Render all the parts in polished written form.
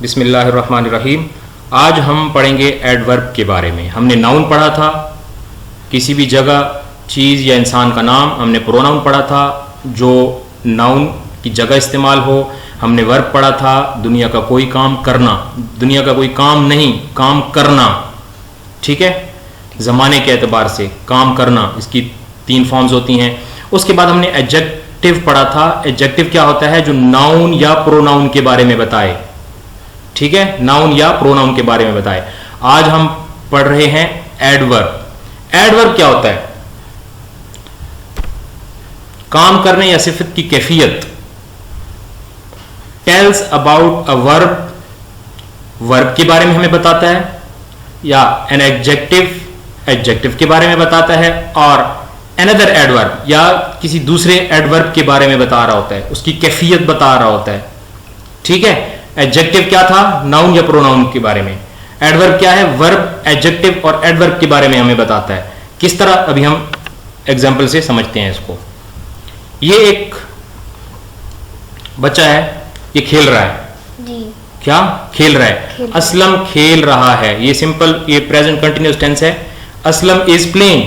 बिस्मिल्लाहिर्रहमानिर्रहीम। आज हम पढ़ेंगे एडवर्ब के बारे में। हमने नाउन पढ़ा था, किसी भी जगह चीज़ या इंसान का नाम। हमने प्रोनाउन पढ़ा था, जो नाउन की जगह इस्तेमाल हो। हमने वर्ब पढ़ा था, दुनिया का कोई काम करना, दुनिया का कोई काम नहीं, काम करना। ठीक है, ज़माने के एतबार से काम करना, इसकी 3 फॉर्म्स होती हैं। उसके बाद हमने एडजेक्टिव पढ़ा था। एडजेक्टिव क्या होता है? जो नाउन या प्रोनाउन के बारे में बताए। ठीक है, नाउन या प्रोनाउन के बारे में बताए। आज हम पढ़ रहे हैं एडवर्ब। एडवर्ब क्या होता है? काम करने या सिफत की कैफियत। Tells about a verb, verb के बारे में हमें बताता है। या एन एडजेक्टिव, एडजेक्टिव के बारे में बताता है। और अनदर एडवर्ब, या किसी दूसरे एडवर्ब के बारे में बता रहा होता है, उसकी कैफियत बता रहा होता है। ठीक है, एडजेक्टिव क्या था? नाउन या प्रोनाउन के बारे में। एडवर्ब क्या है? वर्ब, एडजेक्टिव और एडवर्ब के बारे में हमें बताता है। किस तरह? अभी हम एग्जाम्पल से समझते हैं इसको। ये एक बच्चा है, ये खेल रहा है जी। क्या खेल रहा है? असलम खेल रहा है। ये सिंपल, ये प्रेजेंट कंटिन्यूअस टेंस है। Aslam is playing,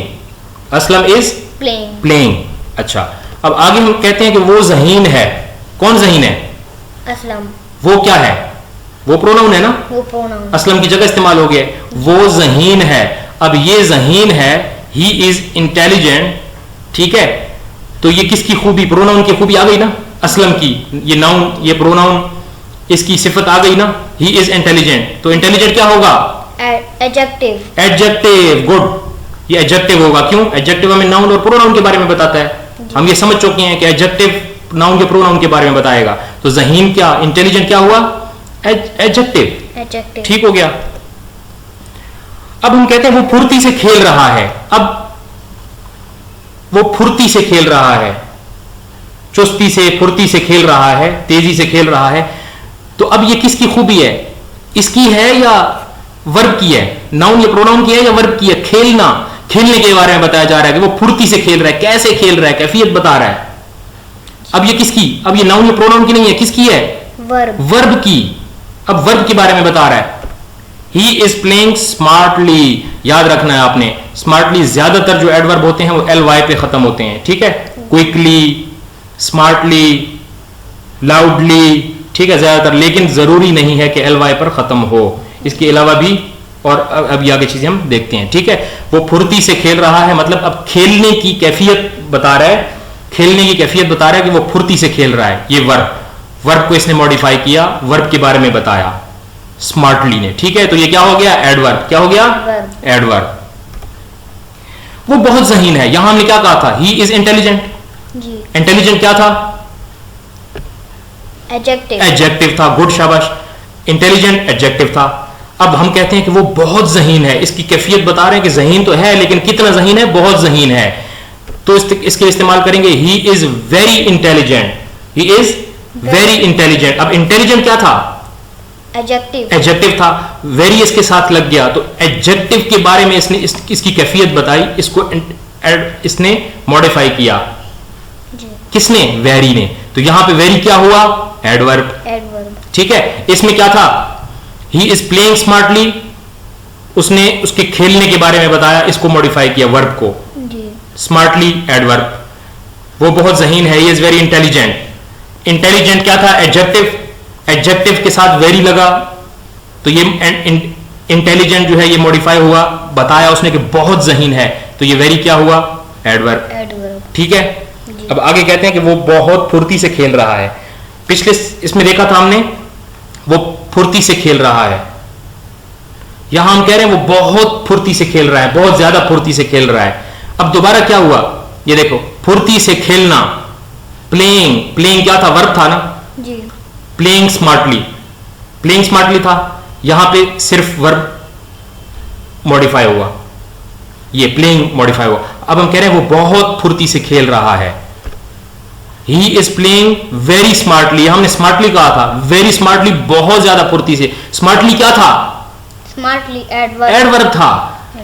Aslam is playing. अच्छा, अब आगे हम कहते हैं कि वो ज़हीन है। कौन ज़हीन है? असलम। वो क्या है? वो प्रोनाउन है ना, वो प्रोनाउन असलम की जगह इस्तेमाल हो गया। वो ज़हीन है। अब ये ज़हीन है, ही इज इंटेलिजेंट। ठीक है, तो ये किसकी खूबी? प्रोनाउन की खूबी आ गई ना, असलम की। ये नाउन, ये प्रोनाउन, इसकी सिफत आ गई ना, ही इज इंटेलिजेंट। तो इंटेलिजेंट क्या होगा? एडजेक्टिव। Adjective, good. ये एडजेक्टिव होगा। क्यों? एडजेक्टिव हमें नाउन और प्रोनाउन के बारे में बताता है। हम ये समझ चुके हैं कि एडजेक्टिव नाउन के प्रोनाउन के बारे में बताएगा। तो ज़हीन क्या, इंटेलिजेंट क्या हुआ? एडजेक्टिव। ठीक हो गया। अब हम कहते हैं वो फुर्ती से खेल रहा है। अब वो फुर्ती से खेल रहा है, चुस्ती से, फुर्ती से खेल रहा है, तेजी से खेल रहा है। तो अब ये किसकी खूबी है? इसकी है या वर्ब की है? नाउन या प्रोनाउन की है या वर्ब की है? खेलना, खेलने के बारे में बताया जा रहा है कि वो फुर्ती से खेल रहा है। कैसे खेल रहा है, कैफियत बता रहा है। अब ये किसकी? अब ये नाउन या प्रोनाउन की नहीं है, किसकी है? वर्ब। वर्ब की। अब वर्ब के बारे में बता रहा है। He is playing smartly. याद रखना है आपने, स्मार्टली ज्यादातर जो एडवर्ब होते हैं वो LY पे खत्म होते हैं। ठीक है, क्विकली, स्मार्टली, लाउडली। ठीक है, ज्यादातर, लेकिन जरूरी नहीं है कि LY पर खत्म हो। इसके अलावा भी और अब आगे चीजें हम देखते हैं। ठीक है, वो फुर्ती से खेल रहा है, मतलब अब खेलने की कैफियत बता रहा है। खेलने की कैफियत बता रहा है कि वो फुर्ती से खेल रहा है। ये वर्ब, वर्ब को इसने मॉडिफाई किया, वर्ब के बारे में बताया स्मार्टली ने। ठीक है, तो ये क्या हो गया? एडवर्ब। क्या हो गया? एडवर्ब। वो बहुत ज़हीन है। यहां हमने क्या कहा था? He is intelligent. जी। इंटेलिजेंट क्या था? एडजेक्टिव। एडजेक्टिव था, गुड, शाबाश। इंटेलिजेंट एडजेक्टिव था। अब हम कहते हैं कि वो बहुत ज़हीन है। इसकी कैफियत बता रहे हैं कि ज़हीन तो है, लेकिन कितना ज़हीन है? बहुत ज़हीन है। तो इसके इस्तेमाल करेंगे ही is very intelligent. He is very intelligent. अब इंटेलिजेंट क्या था? एडजेक्टिव। एडजेक्टिव था। वेरी इसके साथ लग गया, तो एडजेक्टिव के बारे में इसने इसकी कैफियत बताई, इसको इसने मॉडिफाई किया। जी। किसने? वेरी ने। तो यहां पे वेरी क्या हुआ? एडवर्ब। एडवर्ब। ठीक है, इसमें क्या था? ही इज प्लेइंग स्मार्टली, उसने उसके खेलने के बारे में बताया, इसको मॉडिफाई किया, वर्ब को। जी। Smartly adverb. वो बहुत ज़हीन है, he is very intelligent. Intelligent क्या था? एडजेक्टिव। एडजेक्टिव के साथ वेरी लगा, तो ये इंटेलिजेंट जो है ये मॉडिफाई हुआ, बताया उसने कि बहुत ज़हीन है, तो ये वेरी क्या हुआ? एडवर्ब। एडवर्ब। ठीक है, अब आगे कहते हैं कि वो बहुत फुर्ती से खेल रहा है। पिछले इसमें देखा था हमने, वो फुर्ती से खेल रहा है। यहां हम कह रहे हैं वो बहुत फुर्ती से खेल रहा है, बहुत ज्यादा फुर्ती से खेल रहा है। अब दोबारा क्या हुआ? ये देखो, फुर्ती से खेलना, प्लेइंग। प्लेइंग क्या था? वर्ब था ना। जी। प्लेइंग स्मार्टली, प्लेइंग स्मार्टली था। यहां पे सिर्फ वर्ब मॉडिफाई हुआ, ये प्लेइंग मॉडिफाई हुआ। अब हम कह रहे हैं वो बहुत फुर्ती से खेल रहा है। He is playing very smartly. हमने स्मार्टली कहा था, वेरी स्मार्टली, बहुत ज्यादा फुर्ती से। स्मार्टली क्या था? Smartly adverb. एडवर्ब था।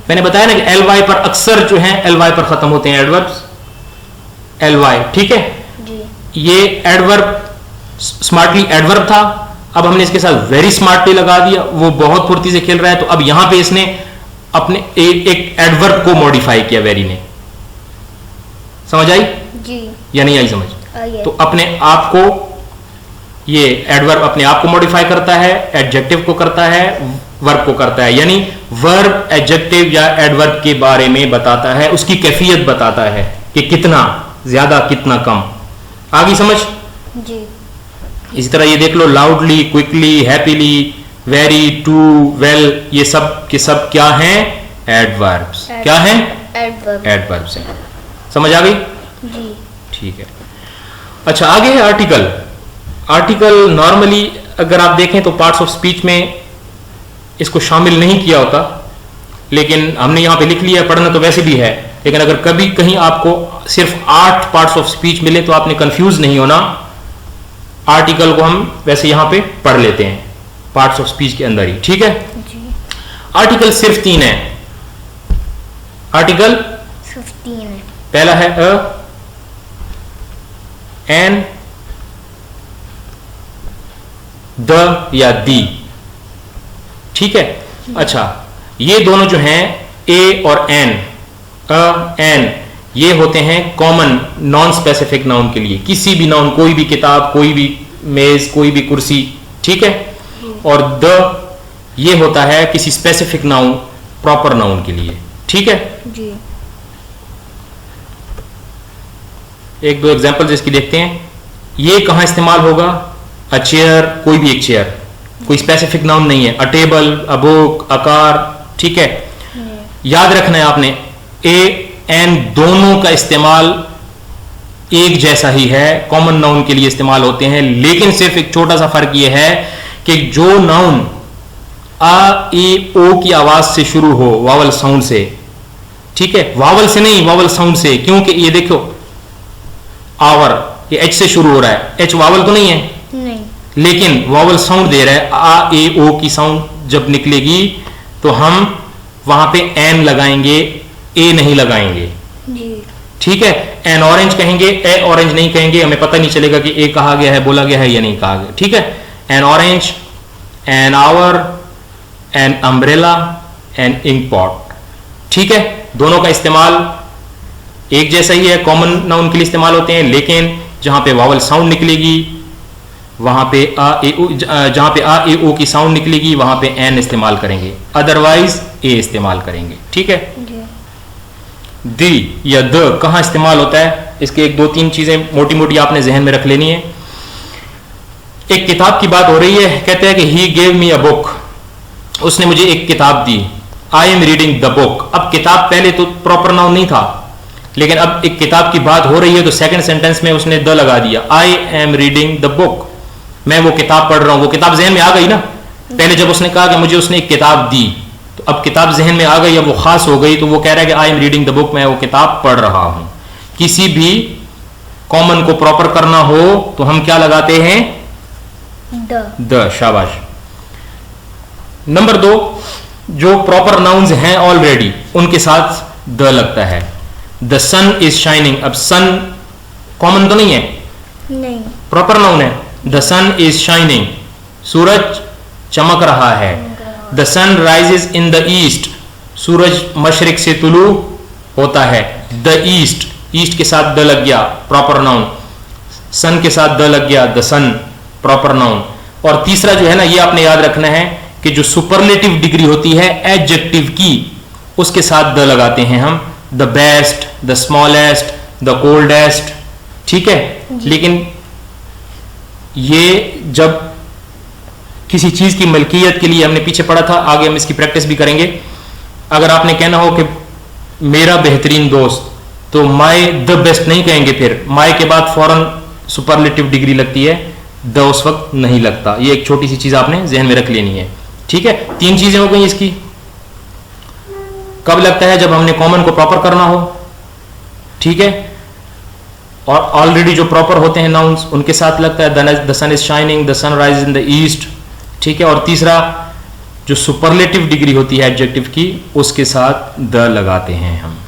मैंने बताया ना कि LY पर अक्सर जो है LY पर खत्म होते हैं एडवर्ब्स, LY। ठीक है, जी। ये एडवर्ब स्मार्टली एडवर्ब था। अब हमने इसके साथ वेरी स्मार्टली लगा दिया, वो बहुत फुर्ती से खेल रहा है, तो अब यहां पे इसने अपने एक एडवर्ब को मॉडिफाई किया वेरी ने। समझ आई जी। या नहीं आई समझ? आई है। तो अपने आप को, ये एडवर्ब अपने आप को मॉडिफाई करता है, एडजेक्टिव को करता है, वर्ब को करता है, यानी वर्ब एडजेक्टिव या एडवर्ब के बारे में बताता है, उसकी कैफियत बताता है कि कितना ज्यादा कितना कम। आगे समझ? जी। इसी तरह ये देख लो, loudly, quickly, happily, very, too, well, ये सब के सब क्या हैं? एडवर्ब्स। क्या हैं? एडवर्ब। एडवर्ब्स हैं। समझ आ गई? जी। ठीक है। अच्छा, आगे है आर्टिकल। आर्टिकल नॉर्मली अगर आप देखें तो पार्ट्स ऑफ स्पीच में इसको शामिल नहीं किया होता, लेकिन हमने यहां पे लिख लिया, पढ़ना तो वैसे भी है, लेकिन अगर कभी कहीं आपको सिर्फ 8 पार्ट्स ऑफ स्पीच मिले तो आपने कंफ्यूज नहीं होना। आर्टिकल को हम वैसे यहां पे पढ़ लेते हैं पार्ट्स ऑफ स्पीच के अंदर ही, ठीक है? जी। आर्टिकल सिर्फ 3 है। आर्टिकल 15 है। पहला है अ, एन, द या दी, ठीक है? अच्छा, ये दोनों जो हैं ए और एन, अ, एन, ये होते हैं कॉमन नॉन स्पेसिफिक नाउन के लिए। किसी भी नाउन, कोई भी किताब, कोई भी मेज, कोई भी कुर्सी, ठीक है? और द ये होता है किसी स्पेसिफिक नाउन, प्रॉपर नाउन के लिए, ठीक है? जी। एक दो एग्जांपल्स इसकी देखते हैं। ये कहां इस्तेमाल होगा? अ चेयर, कोई भी एक चेयर, कोई स्पेसिफिक नाउन नहीं है। अ table, a book, a car, ठीक है? याद रखना है आपने, ए एन दोनों का इस्तेमाल एक जैसा ही है, कॉमन नाउन के लिए इस्तेमाल होते हैं, लेकिन सिर्फ एक छोटा सा फर्क यह है कि जो नाउन आ, ए, ओ की आवाज से शुरू हो, वावल साउंड से, ठीक है? वावल से नहीं, वावल साउंड से, क्योंकि ये देखो आवर, ये एच से शुरू हो रहा है, एच वावल तो नहीं है, नहीं। लेकिन वावल साउंड दे रहा है। आ, ए, ओ की साउंड जब निकलेगी तो हम वहां पे एन लगाएंगे, ए नहीं लगाएंगे, जी। ठीक है? एन ऑरेंज कहेंगे, ए ऑरेंज नहीं कहेंगे, हमें पता नहीं चलेगा कि ए कहा गया है, बोला गया है या नहीं कहा गया, ठीक है? An orange, an hour, an umbrella, an ink pot, ठीक है? दोनों का इस्तेमाल एक जैसा ही है, कॉमन नाउन के लिए इस्तेमाल होते हैं, लेकिन जहां पे वावल साउंड निकलेगी वहां पे आ, ए, ओ, जहां पे आ, ए, ओ की साउंड निकलेगी वहां पे एन इस्तेमाल करेंगे, अदरवाइज ए इस्तेमाल करेंगे, ठीक है? जी। दी या द कहां इस्तेमाल होता है? इसके एक दो तीन चीजें मोटी मोटी आपने जहन में रख लेनी है। एक किताब की बात हो रही है, कहते हैं कि he gave me a book, उसने मुझे एक किताब दी। I am reading the book. अब किताब पहले तो प्रॉपर नाउन नहीं था, लेकिन अब एक किताब की बात हो रही है तो सेकंड सेंटेंस में उसने द लगा दिया। आई एम रीडिंग द बुक, मैं वो किताब पढ़ रहा हूं। वो किताब जहन में आ गई ना, पहले जब उसने कहा कि मुझे उसने एक किताब दी, तो अब किताब जहन में आ गई, अब वो खास हो गई, तो वो कह रहा है कि आई एम रीडिंग द बुक, मैं वो किताब पढ़ रहा हूं। किसी भी कॉमन को प्रॉपर करना हो तो हम क्या लगाते हैं? द। शाबाश। नंबर 2, जो प्रॉपर नाउन्स हैं ऑलरेडी उनके साथ द लगता है। द सन इज शाइनिंग, अब सन कॉमन तो नहीं है, नहीं। प्रॉपर नाउन है। द सन इज शाइनिंग, सूरज चमक रहा है। The sun rises in the east, सूरज मशरिक से तुलू होता है। द ईस्ट, ईस्ट के साथ द लग गया, प्रॉपर नाउन। सन के साथ द लग गया, द सन, प्रॉपर नाउन। और तीसरा जो है ना, ये आपने याद रखना है कि जो सुपरलेटिव डिग्री होती है एडजेक्टिव की, उसके साथ द लगाते हैं हम। The best, the smallest, the coldest, ठीक है? लेकिन ये जब किसी चीज की मलकियत के लिए, हमने पीछे पढ़ा था, आगे हम इसकी प्रैक्टिस भी करेंगे। अगर आपने कहना हो कि मेरा बेहतरीन दोस्त, तो माय द बेस्ट नहीं कहेंगे, फिर माय के बाद फौरन सुपरलेटिव डिग्री लगती है, द उस वक्त नहीं लगता। ये एक छोटी सी चीज आपने जहन में रख लेनी है, ठीक है? 3 चीजें हो गई इसकी। कब लगता है? जब हमने कॉमन को प्रॉपर करना हो, ठीक है? और ऑलरेडी जो प्रॉपर होते हैं नाउन्स उनके साथ लगता है। The sun is shining, the sun rise in the east, ठीक है? और तीसरा जो सुपरलेटिव डिग्री होती है एडजेक्टिव की, उसके साथ द लगाते हैं हम,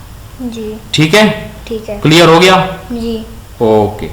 जी। ठीक है? ठीक है। क्लियर हो गया? जी। ओके।